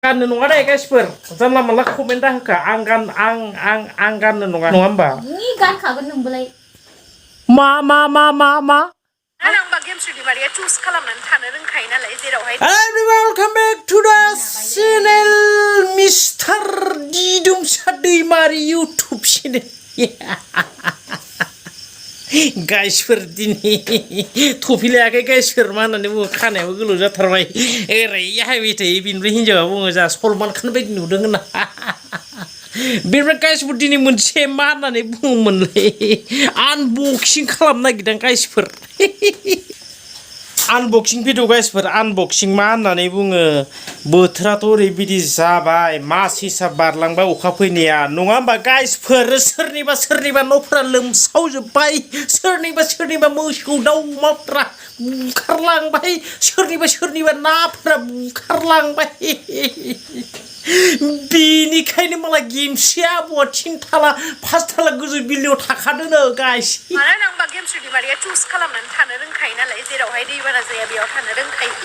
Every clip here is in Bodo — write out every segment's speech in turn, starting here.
गाननो नङा दे गाइसफोर जानला मानला कमेन्ट दाहोखा आं गाननो नङा होमबा नि गानखागोन नोंबोलाय मा आंबा गेमस्रि दिमारिया चुज खालामनानै थानो रोंखायो नालाय जेरावहाय वेलकाम बैक टु द चेनेल मिस्टार दिदुमसा दैमारि इउट्युब चेनेल गाइसफोर दिनै टफि लायाखै गाइसफोर मा होननानै बुङो खानायाबो गोलाव जाथारबाय ओरै हायबाय थायो बेनिफ्राय हिन्जावा बुङो जा सलमान खान बायदि नुदों होनना बेनिफ्राय गाइसफोर दिनै मोनसे मा होननानै बुङोमोनलै आनबक्सिं खालामनो नागिरदों गाइसफोर आनबक्सिं भिडिअ गाइसफोर आनबक्सिं मा होननानै बुङो बोथोराथ' ओरैबायदि जाबाय मास हिसाब बारलांबाय अखा फैनाया नङा होमबा गाइसफोर सोरनिबा न'फोरा लोमसावजोब्बाय सोरनिबा मोसौ दाउ अमाफ्रा बुखारलांबाय सोरनिबा नाफोरा बुखारलांबाय बेनिखायनो मालाय गेमस्रिया बहा 3 थाला 5 थाला गोजौ बिल्डिंआव थाखादोंनो गाइस मानो होनबा गेमस्रि दिमारिया चुज खालामनानै थानो रोंखायो नालाय जेरावहाय दैबाना जाया बेयाव थानो रोंखायो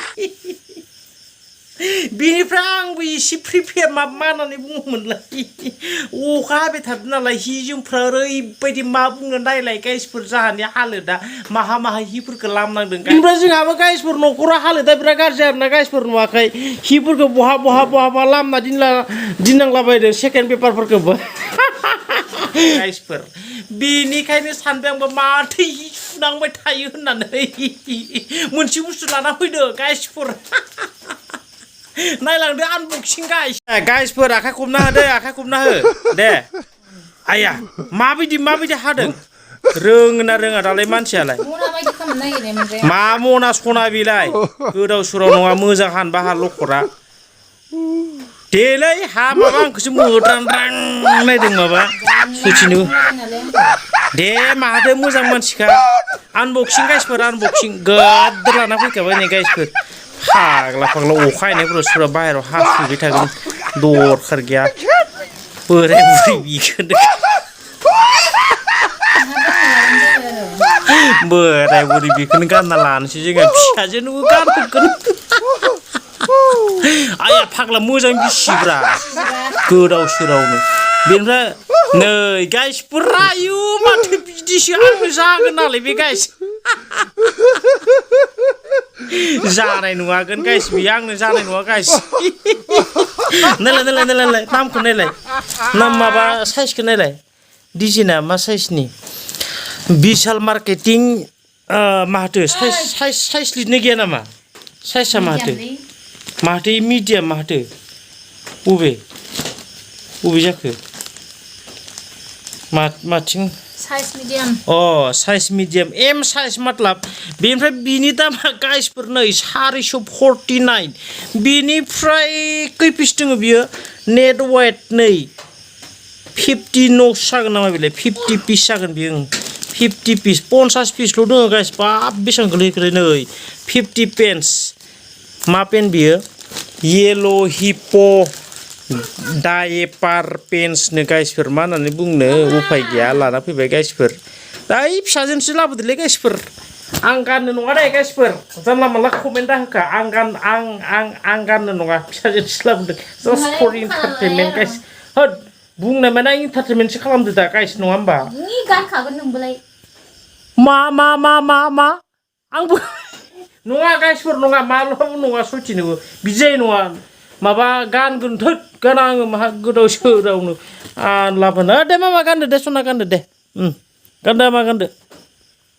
बेनिफ्राय आंबो एसे प्रिपेयार मा होननानै बुङोमोनलाय अखा हाबाय थादों नालाय हि जोमफ्रा ओरैबायदि मा बुंनो नायलाय गाइसफोर जाहानि हालोदा माहा हिफोरखौ लामनांदों बेनिफ्राय जोंहाबो गाइसफोर न'खराव हालोदा बिराद गाज्रि आरोना गाइसफोर नुवाखै हिफोरखौ बहा लामना दिननांलाबायदों सेकेन्ड पेपारफोरखौबो गाइसफोर बेनिखायनो सानबाय आंबो माथो हि सुनांबाय थायो होननानै मोनसे बुस्थु लाना फैदो गाइसफोर नायलांदो आनबक्सिं गाइसफोर आखाइ खबना हो दे आया माबायदि हादों रोङोना रोङा दालाय मानसियालाय मा मना सना बेलाय गोदाव सोराव नङा मोजां हानबा हा लखरा देलै हा माबा आंखौसो मोद्रांद्रां नायदों माबा सचिनु दे माथो मोजां मानसिखा आनबक्सिं गाइसफोर आनबक्सिं गोदोर लाना फैखाबाय नै गाइसफोर फाग्ला अखा हानायफोराव सोरबा बाहेरायाव हासुबाय थागोन दरखार गैया बोराय बुरै बिखोनो बोराय बुरै बेखौनो गानना लानोसै जोङो फिसाजोनोबो गानफोरखौनो आया फाग्ला मोजां बिसिब्रा गोदाव सोरावनो बेनिफ्राय नै गाइसफोर रायो माथो बिदिसो आंनो जागोन नालाय बे गाइस जानाय नङागोन गाइस बियो आंनो जानाय नङा गाइस नायलाय नामखौ नायलाय नाम माबा साइजखौ नायलाय डिजाइना मा साइजनि बिशाल मार्केटिं माथो साइज लिरनो गैया नामा साइजआ माथो मिडियाम माथो बबे जाखो माथिं size medium size medium M size मतलब बेनिफ्राय बिनि दामा गाइसफोर नै 449 बेनिफ्राय खै पिस दङ बियो नेट वेट नै 50 नक्स जागोन नामा बेलाय 50 पिस जागोन बियो 50 पिस 50 पिसल' दङ गाइस बाब बेसेबां गोलैखोलै नै 50 पेन्स मा पेन बियो येल' हिप्प' डायपार पेन्सनो गाइसफोर मा होननानै बुंनो उफाय गैया लाना फैबाय गाइसफोर दाय फिसाजोनसो लाबोदोलै गाइसफोर आं गाननो नङा दे गाइसफोर जानला मानला कमेन्ट दाहोखा आं गाननो नङा फिसाजोनसो लाबोदों जास्ट फर इन्टारटेनमेन्ट गाइस होद बुंनाय माने इन्टारटेनमेन्टसो खालामदो दा गाइस नङा होमबा नि गानखागोन नोंबोलाय मा आंबो नङा गाइसफोर नङा माब्लाबाबो नङा सथिनोबो बिदि जायो नङा माबा गानगोन थोद गाना आङो माहा गोदाव सोरावनो लाबोनो दे मामा गानदो दे सना गानदो दे गानदो मा गानदो